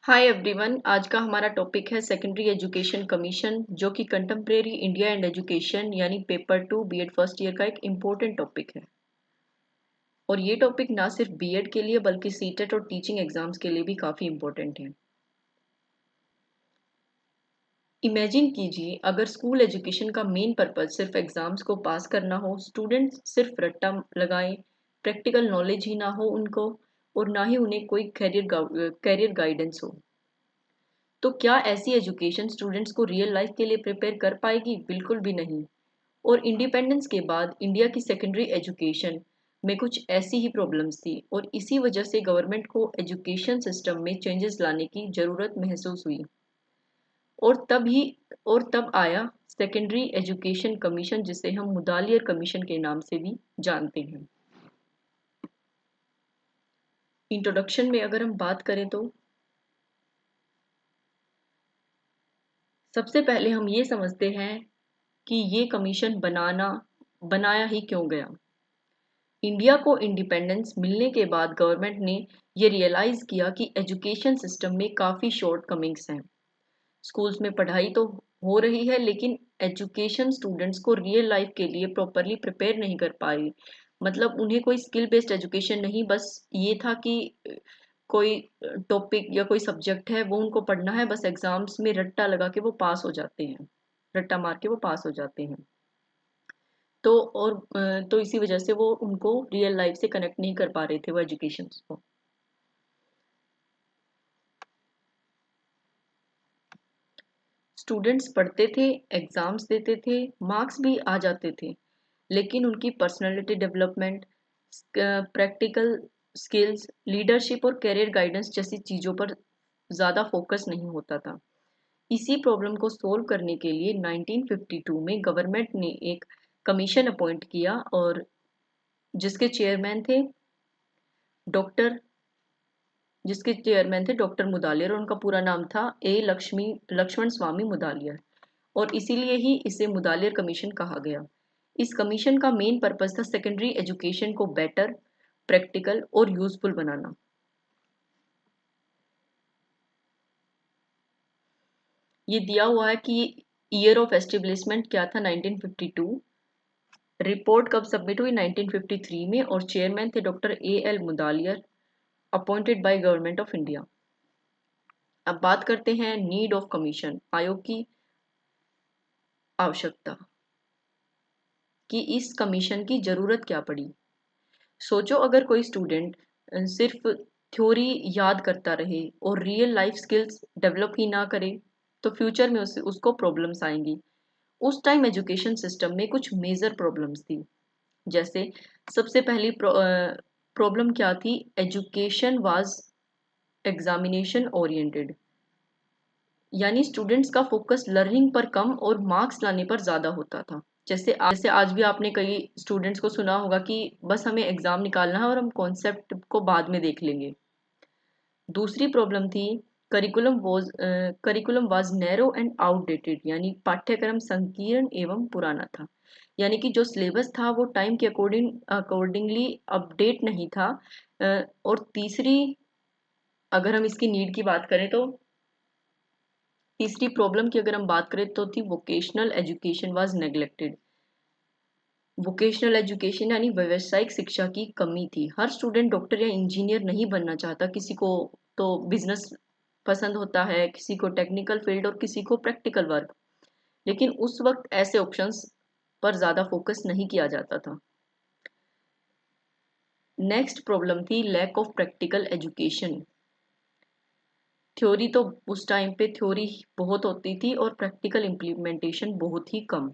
Hi everyone. आज का हमारा टॉपिक है सेकेंडरी एजुकेशन कमीशन, जो कि कंटेम्प्रेरी इंडिया एंड एजुकेशन यानी पेपर 2 बीएड फर्स्ट ईयर का एक इम्पोर्टेंट टॉपिक है। और ये टॉपिक ना सिर्फ बीएड के लिए बल्कि सीटेट और टीचिंग एग्जाम्स के लिए भी काफ़ी इम्पोर्टेंट है। इमेजिन कीजिए, अगर स्कूल एजुकेशन का मेन पर्पज सिर्फ एग्जाम्स को पास करना हो, स्टूडेंट्स सिर्फ रट्टा लगाएं, प्रैक्टिकल नॉलेज ही ना हो उनको, और ना ही उन्हें कोई कैरियर गाइडेंस हो, तो क्या ऐसी एजुकेशन स्टूडेंट्स को रियल लाइफ के लिए प्रिपेयर कर पाएगी? बिल्कुल भी नहीं। और इंडिपेंडेंस के बाद इंडिया की सेकेंडरी एजुकेशन में कुछ ऐसी ही प्रॉब्लम्स थी, और इसी वजह से गवर्नमेंट को एजुकेशन सिस्टम में चेंजेस लाने की ज़रूरत महसूस हुई। और तब ही और तब आया सेकेंडरी एजुकेशन कमीशन, जिसे हम मुदालियर कमीशन के नाम से भी जानते हैं। इंट्रोडक्शन में अगर हम बात करें तो सबसे पहले हम ये समझते हैं कि ये कमीशन बनाया ही क्यों गया। इंडिया को इंडिपेंडेंस मिलने के बाद गवर्नमेंट ने ये रियलाइज किया कि एजुकेशन सिस्टम में काफ़ी शॉर्टकमिंग्स हैं। स्कूल्स में पढ़ाई तो हो रही है, लेकिन एजुकेशन स्टूडेंट्स को रियल लाइफ के लिए प्रॉपरली प्रिपेयर नहीं कर पा रही। मतलब उन्हें कोई स्किल बेस्ड एजुकेशन नहीं, बस ये था कि कोई टॉपिक या कोई सब्जेक्ट है वो उनको पढ़ना है, बस एग्जाम्स में रट्टा लगा के वो पास हो जाते हैं, रट्टा मार के वो पास हो जाते हैं। तो इसी वजह से वो उनको रियल लाइफ से कनेक्ट नहीं कर पा रहे थे वो एजुकेशन को। स्टूडेंट्स पढ़ते थे, एग्जाम्स देते थे, मार्क्स भी आ जाते थे, लेकिन उनकी personality development, practical skills, leadership और करियर गाइडेंस जैसी चीज़ों पर ज़्यादा फोकस नहीं होता था। इसी प्रॉब्लम को सोल्व करने के लिए 1952 में गवर्नमेंट ने एक कमीशन अपॉइंट किया, और जिसके चेयरमैन थे डॉक्टर डॉक्टर मुदालियर, और उनका पूरा नाम था लक्ष्मण स्वामी मुदालियर, और इसीलिए ही इसे मुदालियर कमीशन कहा गया। इस कमीशन का मेन पर्पस था सेकेंडरी एजुकेशन को बेटर, प्रैक्टिकल और यूजफुल बनाना। ये दिया हुआ है कि ईयर ऑफ एस्टेब्लिशमेंट क्या था, 1952। रिपोर्ट कब सबमिट हुई, 1953 में, और चेयरमैन थे doctor AL Mudaliar, appointed by government of India. अब बात करते हैं नीड ऑफ कमीशन, आयोग की आवश्यकता, कि इस कमीशन की जरूरत क्या पड़ी। सोचो, अगर कोई स्टूडेंट सिर्फ थ्योरी याद करता रहे और रियल लाइफ स्किल्स डेवलप ही ना करे, तो फ्यूचर में उसको प्रॉब्लम्स आएंगी। उस टाइम एजुकेशन सिस्टम में कुछ मेजर प्रॉब्लम्स थी। जैसे सबसे पहली प्रॉब्लम क्या थी, एजुकेशन वाज एग्जामिनेशन ओरिएंटेड, यानी स्टूडेंट्स का फोकस लर्निंग पर कम और मार्क्स लाने पर ज़्यादा होता था। जैसे आज भी आपने कई स्टूडेंट्स को सुना होगा कि बस हमें एग्ज़ाम निकालना है और हम कॉन्सेप्ट को बाद में देख लेंगे। दूसरी प्रॉब्लम थी curriculum was narrow and outdated, यानी पाठ्यक्रम संकीर्ण एवं पुराना था। यानी कि जो सिलेबस था वो टाइम के अकॉर्डिंगली अपडेट नहीं था। और तीसरी, अगर हम इसकी नीड की बात करें तो तीसरी प्रॉब्लम की अगर हम बात करें तो थी vocational education was neglected. Vocational education यानी व्यावसायिक शिक्षा की कमी थी। हर स्टूडेंट डॉक्टर या इंजीनियर नहीं बनना चाहता, किसी को तो बिजनेस पसंद होता है, किसी को टेक्निकल फील्ड और किसी को प्रैक्टिकल वर्क, लेकिन उस वक्त ऐसे ऑप्शंस पर ज़्यादा फोकस नहीं किया जाता था। नेक्स्ट प्रॉब्लम थी lack of practical education. Theory तो उस टाइम पे थ्योरी बहुत होती थी और प्रैक्टिकल इम्प्लीमेंटेशन बहुत ही कम।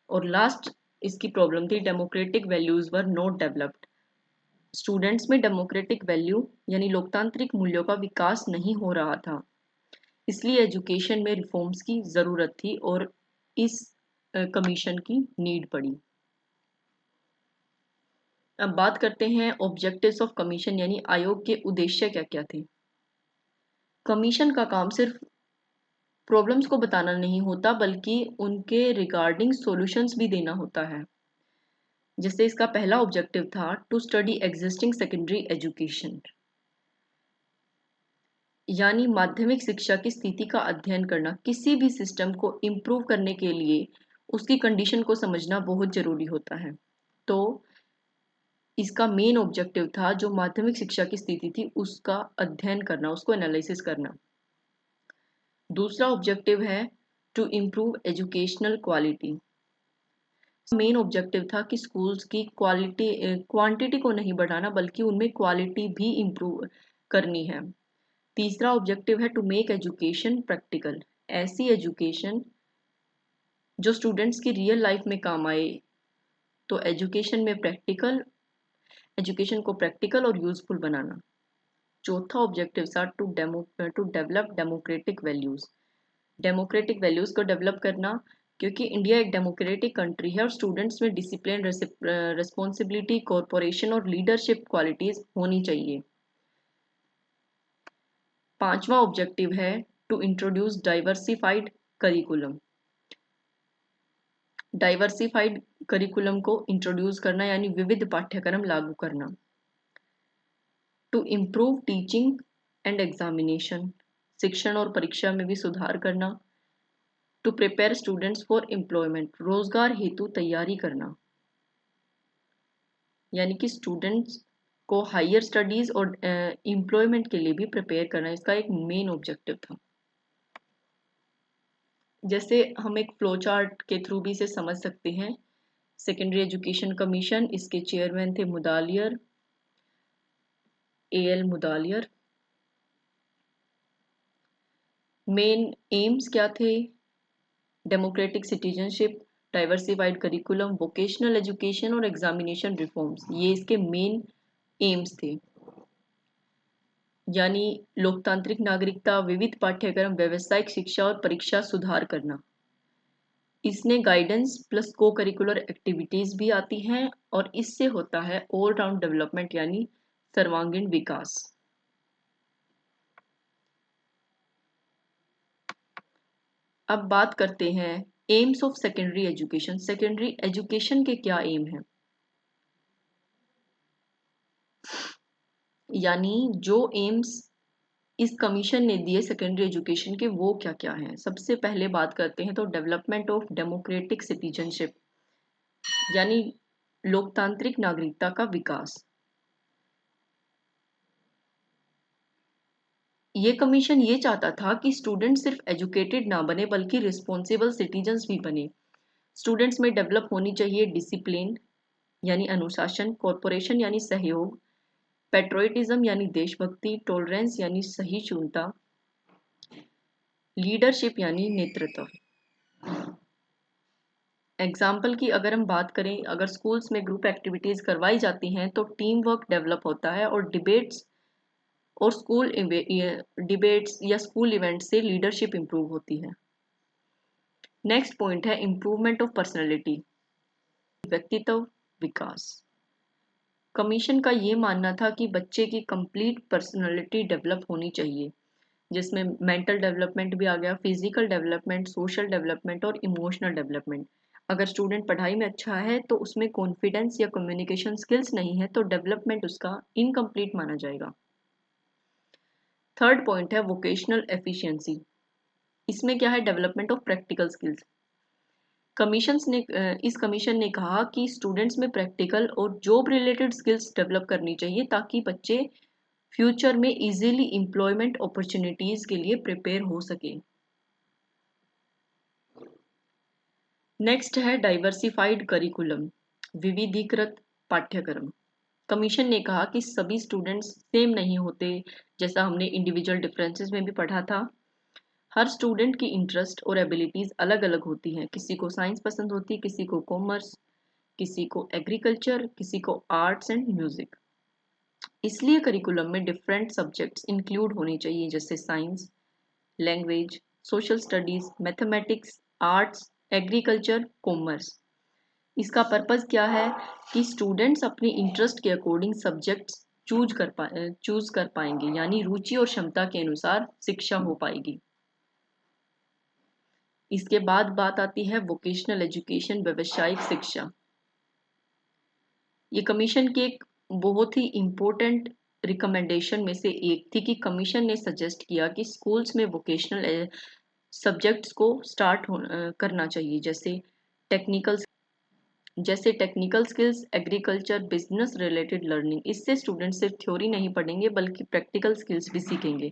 और लास्ट इसकी प्रॉब्लम थी democratic values were not developed. Students में डेमोक्रेटिक वैल्यू यानी लोकतांत्रिक मूल्यों का विकास नहीं हो रहा था, इसलिए एजुकेशन में रिफॉर्म्स की ज़रूरत थी और इस कमीशन की नीड पड़ी। अब बात करते हैं ऑब्जेक्टिव्स ऑफ कमीशन, यानी आयोग के उद्देश्य क्या क्या थे। कमीशन का काम सिर्फ प्रॉब्लम्स को बताना नहीं होता, बल्कि उनके रिगार्डिंग सॉल्यूशंस भी देना होता है। जैसे इसका पहला ऑब्जेक्टिव था to study existing secondary education. यानी माध्यमिक शिक्षा की स्थिति का अध्ययन करना। किसी भी सिस्टम को इम्प्रूव करने के लिए उसकी कंडीशन को समझना बहुत जरूरी होता है। तो इसका मेन ऑब्जेक्टिव था, जो माध्यमिक शिक्षा की स्थिति थी उसका अध्ययन करना, उसको एनालिसिस करना। दूसरा ऑब्जेक्टिव है to improve educational quality. Main objective था कि स्कूल्स की क्वांटिटी को नहीं बढ़ाना, बल्कि उनमें क्वालिटी भी इम्प्रूव करनी है। तीसरा ऑब्जेक्टिव है टू मेक एजुकेशन प्रैक्टिकल। ऐसी एजुकेशन जो स्टूडेंट्स की रियल लाइफ में काम आए। तो एजुकेशन को प्रैक्टिकल और यूजफुल बनाना। चौथा ऑब्जेक्टिव था to develop democratic values. Democratic values को डेवलप करना, क्योंकि इंडिया एक डेमोक्रेटिक कंट्री है और स्टूडेंट्स में डिसिप्लिन, रिस्पॉन्सिबिलिटी, कॉरपोरेशन और लीडरशिप क्वालिटीज होनी चाहिए। पांचवा ऑब्जेक्टिव है to introduce diversified curriculum. Diversified curriculum को इंट्रोड्यूस करना यानी विविध पाठ्यक्रम लागू करना। To improve teaching and examination. शिक्षण और परीक्षा में भी सुधार करना। To prepare students for employment. रोजगार हेतु तैयारी करना, यानी कि स्टूडेंट्स को हायर स्टडीज और एम्प्लॉयमेंट के लिए भी प्रिपेयर करना, इसका एक मेन ऑब्जेक्टिव था। जैसे हम एक फ्लो चार्ट के थ्रू भी इसे समझ सकते हैं। सेकेंडरी एजुकेशन कमीशन, इसके चेयरमैन थे Mudaliar, AL Mudaliar. Main aims क्या थे? Democratic citizenship, diversified curriculum, vocational education और एग्जामिनेशन रिफॉर्म्स, ये इसके मेन एम्स थे। यानी लोकतांत्रिक नागरिकता, विविध पाठ्यक्रम, व्यावसायिक शिक्षा और परीक्षा सुधार करना। इसने गाइडेंस प्लस को करिकुलर एक्टिविटीज भी आती हैं और इससे होता है ऑल राउंड डेवलपमेंट यानी सर्वांगीण विकास। अब बात करते हैं AIIMS of secondary education. Secondary education के क्या एम हैं, यानी जो एम्स इस कमीशन ने दिए सेकेंडरी एजुकेशन के, वो क्या क्या हैं। सबसे पहले बात करते हैं तो डेवलपमेंट ऑफ डेमोक्रेटिक सिटीजनशिप, यानी लोकतांत्रिक नागरिकता का विकास। ये कमीशन ये चाहता था कि स्टूडेंट सिर्फ एजुकेटेड ना बने बल्कि रिस्पॉन्सिबल सिटीजन्स भी बने। स्टूडेंट्स में डेवलप होनी चाहिए डिसिप्लिन यानी अनुशासन, कॉरपोरेशन यानी सहयोग, पेट्रोइटिज्म यानी देशभक्ति, टॉलरेंस यानी सहिष्णुता, लीडरशिप यानी नेतृत्व। एग्जाम्पल की अगर हम बात करें, अगर स्कूल्स में ग्रुप एक्टिविटीज करवाई जाती हैं तो टीम वर्क डेवलप होता है और डिबेट्स या स्कूल इवेंट से लीडरशिप इंप्रूव होती है। नेक्स्ट पॉइंट है इंप्रूवमेंट ऑफ पर्सनैलिटी, व्यक्तित्व विकास। कमीशन का ये मानना था कि बच्चे की कंप्लीट पर्सनैलिटी डेवलप होनी चाहिए, जिसमें मेंटल डेवलपमेंट भी आ गया, फिजिकल डेवलपमेंट, सोशल डेवलपमेंट और इमोशनल डेवलपमेंट। अगर स्टूडेंट पढ़ाई में अच्छा है तो उसमें कॉन्फिडेंस या कम्युनिकेशन स्किल्स नहीं है तो डेवलपमेंट उसका इनकम्प्लीट माना जाएगा। थर्ड पॉइंट है वोकेशनल एफिशिएंसी। इसमें क्या है? Development of practical skills. इस कमीशन ने कहा कि स्टूडेंट्स में प्रैक्टिकल और जॉब रिलेटेड स्किल्स डेवलप करनी चाहिए ताकि बच्चे फ्यूचर में इजीली एम्प्लॉयमेंट अपॉर्चुनिटीज के लिए प्रिपेयर हो सके। नेक्स्ट है डाइवर्सिफाइड करिकुलम, विविधीकृत पाठ्यक्रम। कमीशन ने कहा कि सभी स्टूडेंट्स सेम नहीं होते, जैसा हमने इंडिविजुअल डिफरेंसेस में भी पढ़ा था। हर स्टूडेंट की इंटरेस्ट और एबिलिटीज अलग अलग होती हैं। किसी को साइंस पसंद होती है, किसी को कॉमर्स, किसी को एग्रीकल्चर, किसी को आर्ट्स एंड म्यूजिक। इसलिए करिकुलम में डिफरेंट सब्जेक्ट्स इंक्लूड होने चाहिए, जैसे science, language, social studies, mathematics, arts, agriculture, commerce. इसका पर्पस क्या है कि स्टूडेंट्स अपने इंटरेस्ट के अकॉर्डिंग सब्जेक्ट्स चूज कर पाएंगे, यानी रुचि और क्षमता के अनुसार शिक्षा हो पाएगी। इसके बाद बात आती है वोकेशनल एजुकेशन, व्यावसायिक शिक्षा। ये कमीशन की एक बहुत ही इम्पोर्टेंट रिकमेंडेशन में से एक थी कि कमीशन ने सजेस्ट किया कि स्कूल्स में वोकेशनल सब्जेक्ट्स को करना चाहिए, technical technical skills, agriculture, business related learning. इससे स्टूडेंट सिर्फ थ्योरी नहीं पढ़ेंगे बल्कि प्रैक्टिकल स्किल्स भी सीखेंगे।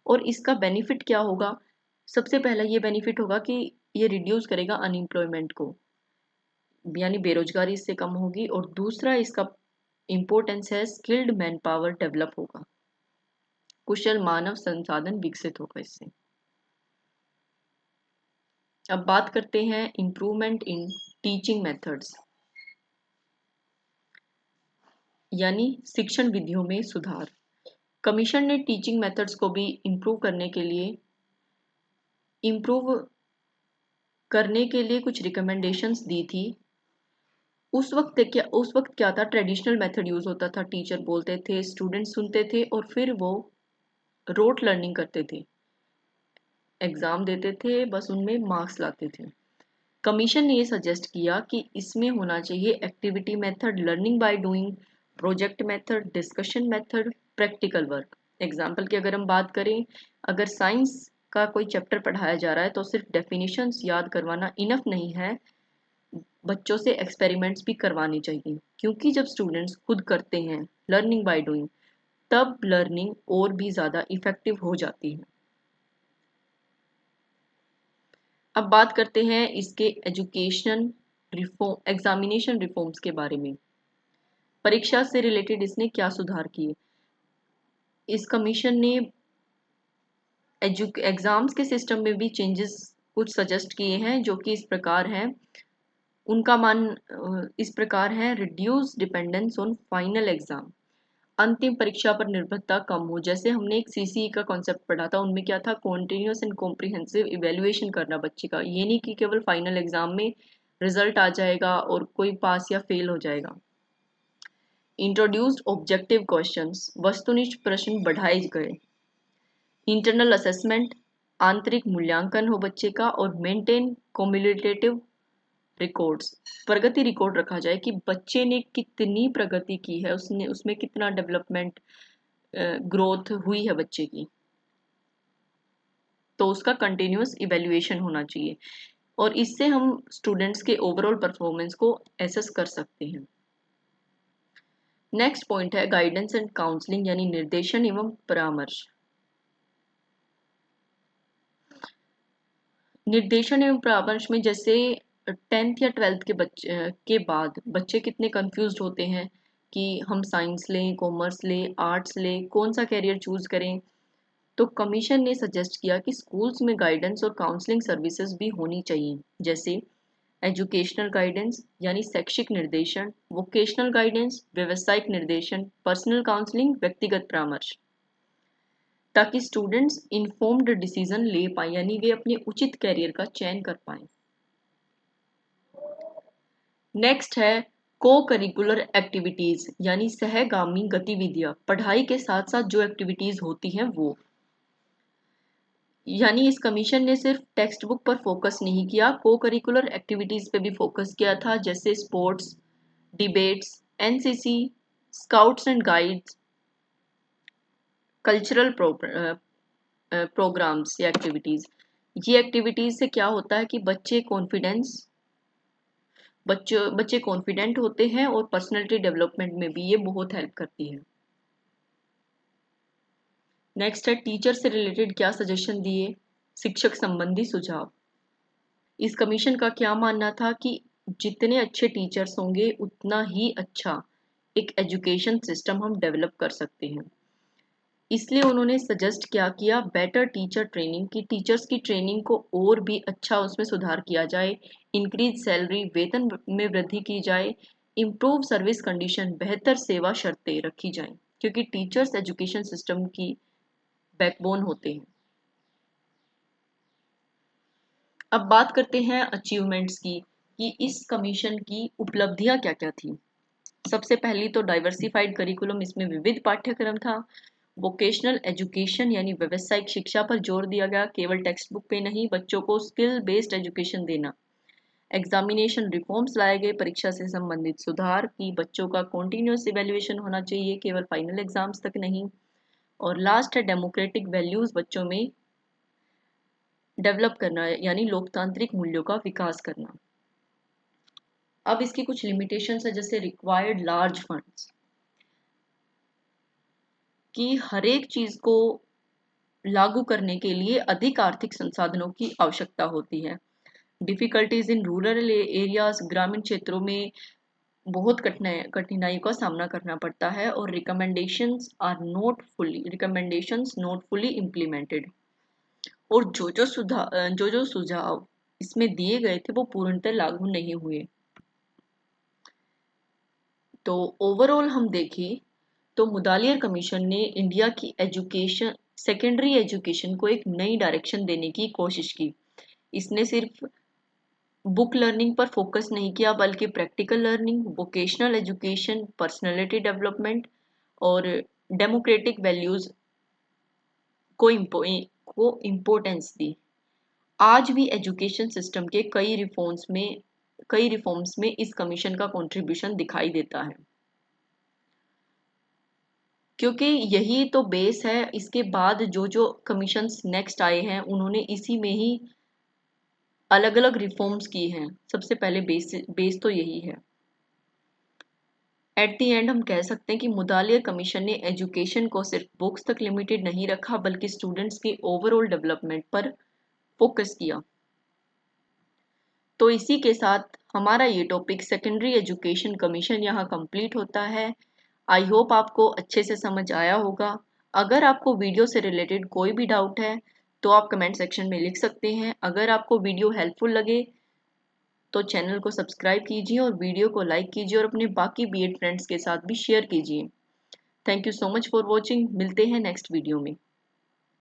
और इसका बेनिफिट क्या होगा? सबसे पहला ये बेनिफिट होगा कि ये रिड्यूस करेगा अनएम्प्लॉयमेंट को, यानी बेरोजगारी इससे कम होगी। और दूसरा इसका इम्पोर्टेंस है, स्किल्ड मैन पावर डेवलप होगा, कुशल मानव संसाधन विकसित होगा इससे। अब बात करते हैं इम्प्रूवमेंट इन टीचिंग मेथड्स, यानी शिक्षण विधियों में सुधार। कमीशन ने टीचिंग मेथड्स को भी इम्प्रूव करने के लिए कुछ रिकमेंडेशंस दी थी। उस वक्त क्या था, ट्रेडिशनल मेथड यूज होता था। टीचर बोलते थे, स्टूडेंट सुनते थे और फिर वो रोट लर्निंग करते थे, एग्जाम देते थे, बस उनमें मार्क्स लाते थे। कमीशन ने ये सजेस्ट किया कि इसमें होना चाहिए activity method, learning by doing, project method, discussion method, practical work. Example की अगर हम बात करें, अगर साइंस का कोई चैप्टर पढ़ाया जा रहा है तो सिर्फ डेफिनेशंस याद करवाना इनफ नहीं है, बच्चों से एक्सपेरिमेंट्स भी करवाने चाहिए। क्योंकि जब स्टूडेंट्स खुद करते हैं, लर्निंग बाय डूइंग, तब लर्निंग और भी ज़्यादा इफेक्टिव हो जाती है। अब बात करते हैं इसके एग्जामिनेशन रिफॉर्म्स के बारे में। परीक्षा से रिलेटेड इसने क्या सुधार किए? इस कमीशन ने एग्जाम्स के सिस्टम में भी चेंजेस कुछ सजेस्ट किए हैं, जो कि इस प्रकार हैं। इस प्रकार है, reduce dependence on final exam, अंतिम परीक्षा पर निर्भरता कम हो। जैसे हमने एक सीसीई का कॉन्सेप्ट पढ़ा था, उनमें क्या था, कॉन्टिन्यूस एंड कॉम्प्रिहेंसिव इवेल्युएशन करना बच्चे का। ये नहीं कि केवल फाइनल एग्जाम में रिजल्ट आ जाएगा और कोई पास या फेल हो जाएगा। इंट्रोड्यूस्ड ऑब्जेक्टिव क्वेश्चंस, वस्तुनिष्ठ प्रश्न बढ़ाए गए। इंटरनल असेसमेंट, आंतरिक मूल्यांकन हो बच्चे का। और मेंटेन कम्युलेटिव रिकॉर्ड्स, प्रगति रिकॉर्ड रखा जाए कि बच्चे ने कितनी प्रगति की है, उसने उसमें कितना डेवलपमेंट ग्रोथ हुई है बच्चे की, तो उसका कंटिन्यूस इवेल्युएशन होना चाहिए। और इससे हम स्टूडेंट्स के ओवरऑल परफॉर्मेंस को एसेस कर सकते हैं। नेक्स्ट पॉइंट है गाइडेंस एंड काउंसलिंग, यानी निर्देशन एवं परामर्श। निर्देशन एवं परामर्श में जैसे 10th या 12th के बाद बच्चे कितने कंफ्यूज्ड होते हैं कि हम साइंस लें, कॉमर्स लें, आर्ट्स लें, कौन सा कैरियर चूज करें। तो कमीशन ने सजेस्ट किया कि स्कूल्स में गाइडेंस और काउंसलिंग सर्विसेज भी होनी चाहिए, जैसे एजुकेशनल गाइडेंस यानी शैक्षिक निर्देशन, वोकेशनल गाइडेंस व्यवसायिक निर्देशन, पर्सनल काउंसलिंग व्यक्तिगत परामर्श, ताकि स्टूडेंट्स इन्फॉर्म्ड डिसीजन ले पाए, यानी वे अपने उचित कैरियर का चयन कर पाए। नेक्स्ट है को करिकुलर एक्टिविटीज, यानी सहगामी गतिविधियां, पढ़ाई के साथ साथ जो एक्टिविटीज होती हैं वो। यानी इस कमीशन ने सिर्फ टेक्स्ट बुक पर फोकस नहीं किया, को करिकुलर एक्टिविटीज पे भी फोकस किया था, जैसे sports, debates, NCC, scouts and guides, cultural programmes या एक्टिविटीज। ये एक्टिविटीज से क्या होता है कि बच्चे कॉन्फिडेंट होते हैं और पर्सनैलिटी डेवलपमेंट में भी ये बहुत हेल्प करती है। नेक्स्ट है टीचर से रिलेटेड क्या सजेशन दिए, शिक्षक संबंधी सुझाव। इस कमीशन का क्या मानना था कि जितने अच्छे टीचर्स होंगे उतना ही अच्छा एक एजुकेशन सिस्टम हम डेवलप कर सकते हैं। इसलिए उन्होंने सजेस्ट क्या किया, बेटर टीचर ट्रेनिंग, की टीचर्स की ट्रेनिंग को और भी अच्छा उसमें सुधार किया जाए, इंक्रीज सैलरी, वेतन में वृद्धि की जाए, इम्प्रूव सर्विस कंडीशन, बेहतर सेवा शर्तें रखी जाएं, क्योंकि टीचर्स एजुकेशन सिस्टम की बैकबोन होते हैं। अब बात करते हैं अचीवमेंट्स की, कि इस कमीशन की उपलब्धियां क्या क्या थी। सबसे पहली तो डाइवर्सिफाइड करिकुलम, इसमें विविध पाठ्यक्रम था। वोकेशनल एजुकेशन यानी व्यावसायिक शिक्षा पर जोर दिया गया, केवल टेक्स्ट बुक पे नहीं, बच्चों को स्किल बेस्ड एजुकेशन देना। एग्जामिनेशन रिफॉर्म्स लाए गए, परीक्षा से संबंधित सुधार कि बच्चों का कॉन्टिन्यूस इवेल्युएशन होना चाहिए, केवल फाइनल एग्जाम्स तक नहीं। और लास्ट है डेमोक्रेटिक वैल्यूज बच्चों में डेवलप करना, यानी लोकतांत्रिक मूल्यों का विकास करना। अब इसकी कुछ लिमिटेशंस है, जैसे रिक्वायर्ड लार्ज फंड्स, कि हर एक चीज को लागू करने के लिए अधिक आर्थिक संसाधनों की आवश्यकता होती है। डिफिकल्टीज इन रूरल एरियाज, ग्रामीण क्षेत्रों में बहुत कठिनाइयों का सामना करना पड़ता है। और रिकमेंडेशंस नॉट फुली इम्प्लीमेंटेड, और जो जो सुझाव इसमें दिए गए थे वो पूर्णतः लागू नहीं हुए। तो ओवरऑल हम देखें तो मुदालियर कमीशन ने इंडिया की सेकेंडरी एजुकेशन को एक नई डायरेक्शन देने की कोशिश की। इसने सिर्फ बुक लर्निंग पर फोकस नहीं किया, बल्कि practical learning, vocational education, personality development और डेमोक्रेटिक वैल्यूज को इम्पोर्टेंस दी। आज भी एजुकेशन सिस्टम के कई रिफॉर्म्स में इस कमीशन का कंट्रीब्यूशन दिखाई देता है, क्योंकि यही तो बेस है। इसके बाद जो जो कमीशंस नेक्स्ट आए हैं उन्होंने इसी में ही अलग अलग रिफॉर्म्स की हैं। सबसे पहले बेस तो यही है। एट दी एंड हम कह सकते हैं कि मुदालियर कमीशन ने एजुकेशन को सिर्फ बुक्स तक लिमिटेड नहीं रखा, बल्कि स्टूडेंट्स की ओवरऑल डेवलपमेंट पर फोकस किया। तो इसी के साथ हमारा ये टॉपिक सेकेंडरी एजुकेशन कमीशन यहाँ कंप्लीट होता है। आई होप आपको अच्छे से समझ आया होगा। अगर आपको वीडियो से रिलेटेड कोई भी डाउट है तो आप कमेंट सेक्शन में लिख सकते हैं। अगर आपको वीडियो हेल्पफुल लगे तो चैनल को सब्सक्राइब कीजिए और वीडियो को लाइक कीजिए और अपने बाकी बीएड फ्रेंड्स के साथ भी शेयर कीजिए। Thank you so much for watching. मिलते हैं नेक्स्ट वीडियो में।